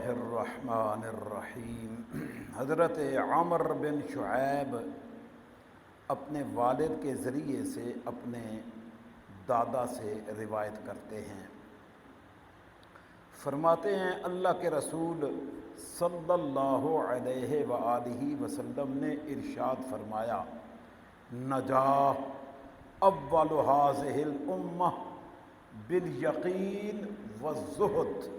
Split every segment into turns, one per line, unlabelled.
اللہ الرحمن الرحیم۔ حضرت عامر بن شعیب اپنے والد کے ذریعے سے اپنے دادا سے روایت کرتے ہیں، فرماتے ہیں اللہ کے رسول صلی اللہ علیہ وآلہ وسلم نے ارشاد فرمایا، نجا اول هذه الامہ بالیقین والزہد۔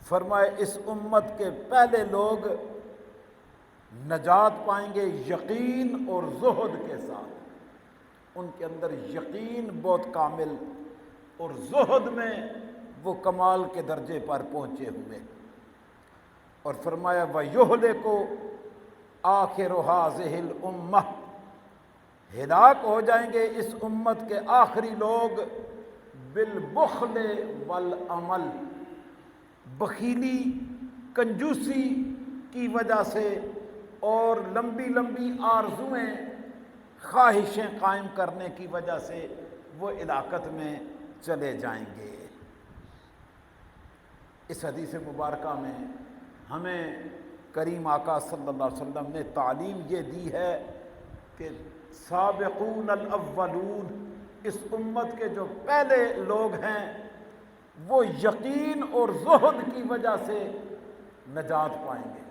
فرمائے اس امت کے پہلے لوگ نجات پائیں گے یقین اور زہد کے ساتھ، ان کے اندر یقین بہت کامل اور زہد میں وہ کمال کے درجے پر پہنچے ہوئے، اور فرمایا وَيُهْلِكُ آخِرُ هَذِهِ الْأُمَّةِ، ہلاک ہو جائیں گے اس امت کے آخری لوگ بالبخل والعمل، بخیلی کنجوسی کی وجہ سے اور لمبی لمبی آرزویں خواہشیں قائم کرنے کی وجہ سے وہ ہلاکت میں چلے جائیں گے۔ اس حدیث مبارکہ میں ہمیں کریم آقا صلی اللہ علیہ وسلم نے تعلیم یہ دی ہے کہ سابقون الاولون، اس امت کے جو پہلے لوگ ہیں وہ یقین اور زہد کی وجہ سے نجات پائیں گے۔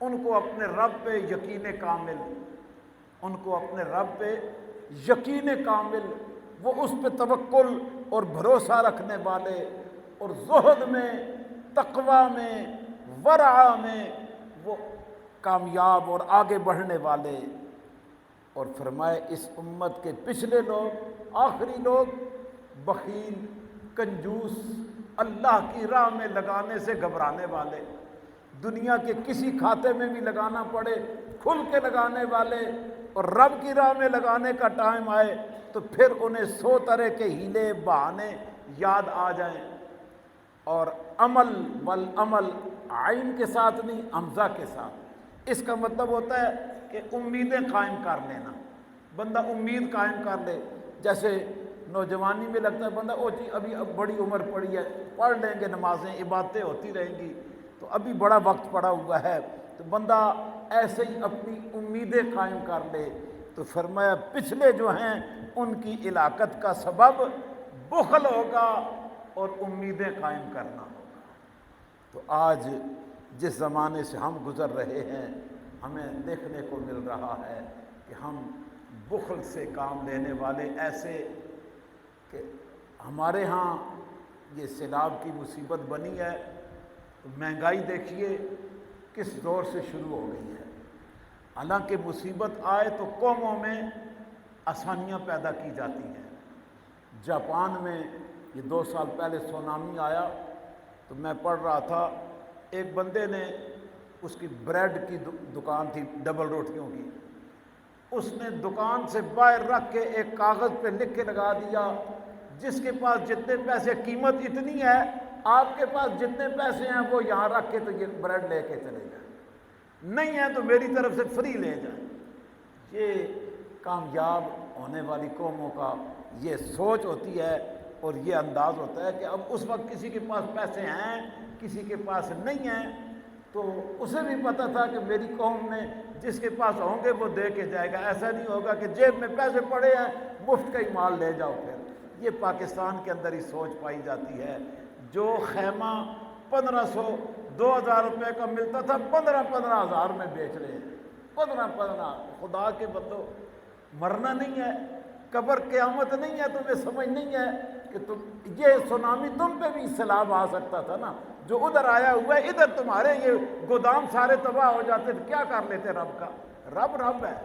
ان کو اپنے رب پہ یقین کامل، ان کو اپنے رب پہ یقین کامل، وہ اس پہ توکل اور بھروسہ رکھنے والے، اور زہد میں، تقوی میں، ورع میں وہ کامیاب اور آگے بڑھنے والے۔ اور فرمائے اس امت کے پچھلے لوگ، آخری لوگ بخیل، کنجوس، اللہ کی راہ میں لگانے سے گھبرانے والے، دنیا کے کسی کھاتے میں بھی لگانا پڑے کھل کے لگانے والے، اور رب کی راہ میں لگانے کا ٹائم آئے تو پھر انہیں 100 طرح کے ہیلے بہانے یاد آ جائیں۔ اور عمل والعمل عین کے ساتھ نہیں، حمزہ کے ساتھ، اس کا مطلب ہوتا ہے کہ امیدیں قائم کر لینا، بندہ امید قائم کر لے۔ جیسے نوجوانی میں لگتا ہے بندہ جی ابھی اب بڑی عمر پڑی ہے، پڑھ لیں گے نمازیں، عبادتیں ہوتی رہیں گی، تو ابھی بڑا وقت پڑا ہوا ہے، تو بندہ ایسے ہی اپنی امیدیں قائم کر لے۔ تو فرمایا پچھلے جو ہیں ان کی ہلاکت کا سبب بخل ہوگا اور امیدیں قائم کرنا ہوگا۔ تو آج جس زمانے سے ہم گزر رہے ہیں ہمیں دیکھنے کو مل رہا ہے کہ ہم بخل سے کام لینے والے ایسے کہ ہمارے ہاں یہ سیلاب کی مصیبت بنی ہے، تو مہنگائی دیکھیے کس دور سے شروع ہو گئی ہے۔ حالانکہ مصیبت آئے تو قوموں میں آسانیاں پیدا کی جاتی ہیں۔ جاپان میں یہ 2 سال پہلے سونامی آیا تو میں پڑھ رہا تھا، ایک بندے نے، اس کی بریڈ کی دکان تھی ڈبل روٹیوں کی، اس نے دکان سے باہر رکھ کے ایک کاغذ پہ لکھ کے لگا دیا، جس کے پاس جتنے پیسے، قیمت اتنی ہے، آپ کے پاس جتنے پیسے ہیں وہ یہاں رکھ کے تو یہ بریڈ لے کے چلے جائیں، نہیں ہے تو میری طرف سے فری لے جائیں۔ یہ کامیاب ہونے والی قوموں کا یہ سوچ ہوتی ہے اور یہ انداز ہوتا ہے کہ اب اس وقت کسی کے پاس پیسے ہیں، کسی کے پاس نہیں ہیں، تو اسے بھی پتہ تھا کہ میری قوم میں جس کے پاس ہوں گے وہ دے کے جائے گا، ایسا نہیں ہوگا کہ جیب میں پیسے پڑے ہیں مفت کا ہی مال لے جاؤ۔ پھر یہ پاکستان کے اندر ہی سوچ پائی جاتی ہے۔ جو خیمہ 1500 2000 روپے کا ملتا تھا 15 ہزار میں بیچ رہے ہیں، 15 خدا کے بندو، مرنا نہیں ہے، قبر قیامت نہیں ہے، تمہیں سمجھ نہیں ہے کہ یہ سونامی تم پہ بھی سیلاب آ سکتا تھا نا، جو ادھر آیا ہوا ہے ادھر تمہارے یہ گودام سارے تباہ ہو جاتے، کیا کر لیتے رب کا؟ رب ہے،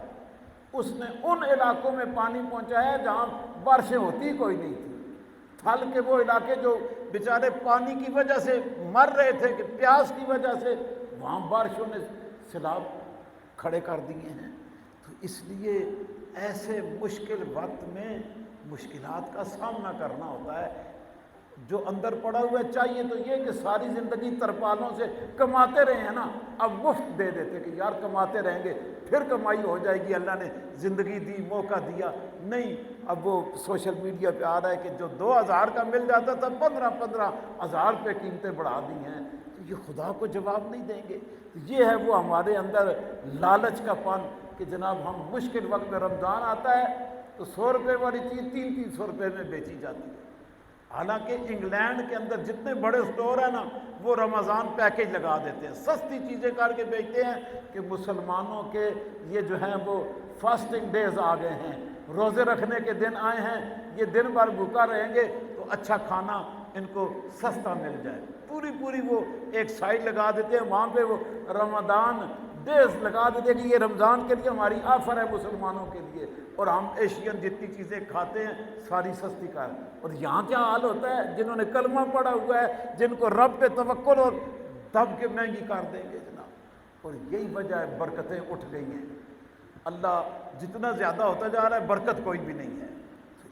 اس نے ان علاقوں میں پانی پہنچایا جہاں بارشیں ہوتی کوئی نہیں تھی، پھل کے وہ علاقے جو بیچارے پانی کی وجہ سے مر رہے تھے کہ پیاس کی وجہ سے، وہاں بارشوں نے سیلاب کھڑے کر دیے ہیں۔ تو اس لیے ایسے مشکل وقت میں مشکلات کا سامنا کرنا ہوتا ہے۔ جو اندر پڑا ہوا ہے چاہیے تو یہ کہ ساری زندگی ترپالوں سے کماتے رہے ہیں نا، اب مفت دے دیتے کہ یار کماتے رہیں گے پھر کمائی ہو جائے گی، اللہ نے زندگی دی، موقع دیا، نہیں۔ اب وہ سوشل میڈیا پہ آ رہا ہے کہ جو 2000 کا مل جاتا تھا 15 ہزار پہ قیمتیں بڑھا دی ہیں۔ یہ خدا کو جواب نہیں دیں گے؟ تو یہ ہے وہ ہمارے اندر لالچ کا پن کہ جناب ہم مشکل وقت میں رمضان آتا ہے تو 100 روپے والی چیز 300 روپے میں بیچی جاتی ہے۔ حالانکہ انگلینڈ کے اندر جتنے بڑے اسٹور ہیں نا وہ رمضان پیکیج لگا دیتے ہیں، سستی چیزیں کر کے بیچتے ہیں کہ مسلمانوں کے یہ جو ہیں وہ فاسٹنگ ڈیز آ گئے ہیں، روزے رکھنے کے دن آئے ہیں، یہ دن بھر بھوکا رہیں گے تو اچھا کھانا ان کو سستا مل جائے، پوری وہ ایک سائڈ لگا دیتے ہیں، وہاں پہ وہ رمضان ڈیز لگا دیتے ہیں کہ یہ رمضان کے لیے ہماری آفر ہے مسلمانوں کے لیے، اور ہم ایشین جتنی چیزیں کھاتے ہیں ساری سستی کر۔ اور یہاں کیا حال ہوتا ہے؟ جنہوں نے کلمہ پڑھا ہوا ہے، جن کو رب پہ توکل، اور دب کے مہنگی کر دیں گے جناب۔ اور یہی وجہ ہے برکتیں اٹھ گئی ہیں، اللہ جتنا زیادہ ہوتا جا رہا ہے برکت کوئی بھی نہیں ہے۔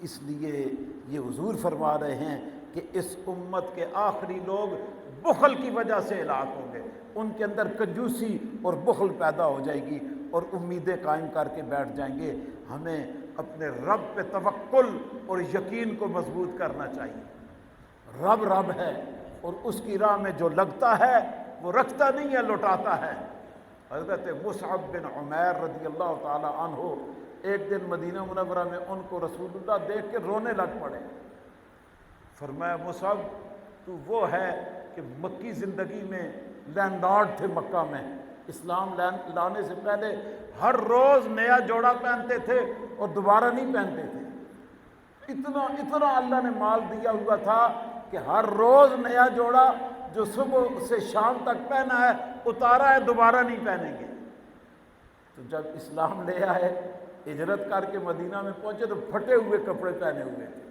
اس لیے یہ حضور فرما رہے ہیں کہ اس امت کے آخری لوگ بخل کی وجہ سے ہلاک ہوں گے، ان کے اندر کنجوسی اور بخل پیدا ہو جائے گی اور امیدیں قائم کر کے بیٹھ جائیں گے۔ ہمیں اپنے رب پہ توکل اور یقین کو مضبوط کرنا چاہیے۔ رب ہے اور اس کی راہ میں جو لگتا ہے وہ رکھتا نہیں ہے، لوٹاتا ہے۔ حضرت مصعب بن عمیر رضی اللہ تعالی عنہ ایک دن مدینہ منورہ میں ان کو رسول اللہ دیکھ کے رونے لگ پڑے۔ فرمایا مصعب تو وہ ہے کہ مکی زندگی میں لینڈ لارڈ تھے، مکہ میں اسلام لانے سے پہلے ہر روز نیا جوڑا پہنتے تھے اور دوبارہ نہیں پہنتے تھے، اتنا اللہ نے مال دیا ہوا تھا کہ ہر روز نیا جوڑا جو صبح سے شام تک پہنا ہے اتارا ہے، دوبارہ نہیں پہنیں گے۔ تو جب اسلام لے آئے، ہجرت کر کے مدینہ میں پہنچے تو پھٹے ہوئے کپڑے پہنے ہوئے تھے،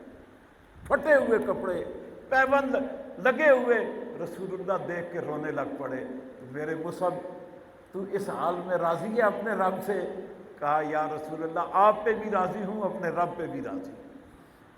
پھٹے ہوئے کپڑے، پیبند لگے ہوئے۔ رسول اللہ دیکھ کے رونے لگ پڑے، میرے مصعب تو اس حال میں راضی ہے اپنے رب سے؟ کہا یا رسول اللہ آپ پہ بھی راضی ہوں، اپنے رب پہ بھی راضی ہوں،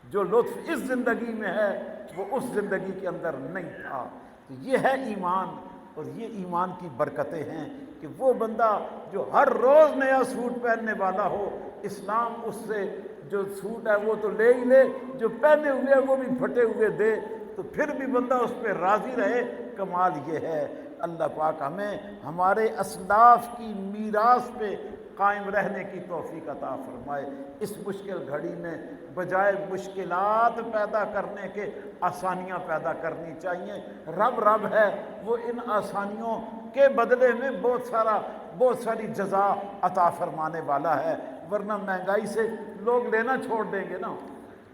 جو لطف اس زندگی میں ہے وہ اس زندگی کے اندر نہیں تھا۔ تو یہ ہے ایمان، اور یہ ایمان کی برکتیں ہیں کہ وہ بندہ جو ہر روز نیا سوٹ پہننے والا ہو، اسلام اس سے جو سوٹ ہے وہ تو لے ہی لے، جو پہنے ہوئے ہیں وہ بھی پھٹے ہوئے دے، تو پھر بھی بندہ اس پہ راضی رہے۔ کمال یہ ہے اللہ پاک ہمیں ہمارے اسلاف کی میراث پہ قائم رہنے کی توفیق عطا فرمائے۔ اس مشکل گھڑی میں بجائے مشکلات پیدا کرنے کے آسانیاں پیدا کرنی چاہیے۔ رب ہے، وہ ان آسانیوں کے بدلے میں بہت ساری جزا عطا فرمانے والا ہے، ورنہ مہنگائی سے لوگ لینا چھوڑ دیں گے نا۔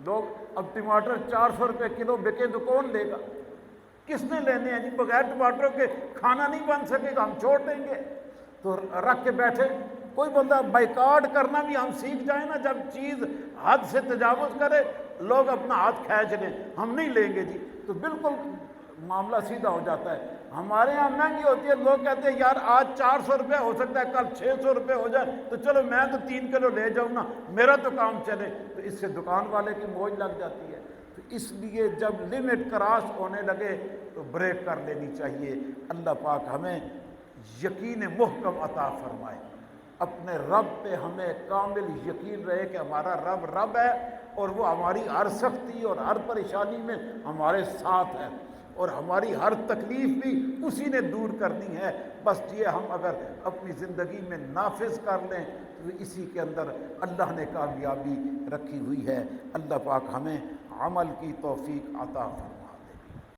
لوگ اب ٹماٹر 400 روپے کلو بکے تو کون لے گا؟ کس نے لینے ہیں جی؟ بغیر ٹماٹروں کے کھانا نہیں بن سکے گا، ہم چھوڑ دیں گے؟ تو رکھ کے بیٹھے، کوئی بندہ بائیکاٹ کرنا بھی ہم سیکھ جائیں نا، جب چیز حد سے تجاوز کرے لوگ اپنا ہاتھ کھینچ لیں، ہم نہیں لیں گے جی، تو بالکل معاملہ سیدھا ہو جاتا ہے۔ ہمارے یہاں مہنگی ہوتی ہے، لوگ کہتے ہیں یار آج 400 روپے ہو سکتا ہے کل 600 روپے ہو جائے، تو چلو میں تو 3 کلو لے جاؤں نا، میرا تو کام چلے، تو اس سے دکان والے کی موج لگ جاتی ہے۔ تو اس لیے جب لمٹ کراس ہونے لگے تو بریک کر لینی چاہیے۔ اللہ پاک ہمیں یقین محکم عطا فرمائے، اپنے رب پہ ہمیں کامل یقین رہے کہ ہمارا رب ہے، اور وہ ہماری ہر سختی اور ہر پریشانی میں ہمارے ساتھ ہے، اور ہماری ہر تکلیف بھی اسی نے دور کرنی ہے۔ بس یہ ہم اگر اپنی زندگی میں نافذ کر لیں تو اسی کے اندر اللہ نے کامیابی رکھی ہوئی ہے۔ اللہ پاک ہمیں عمل کی توفیق عطا فرمائے۔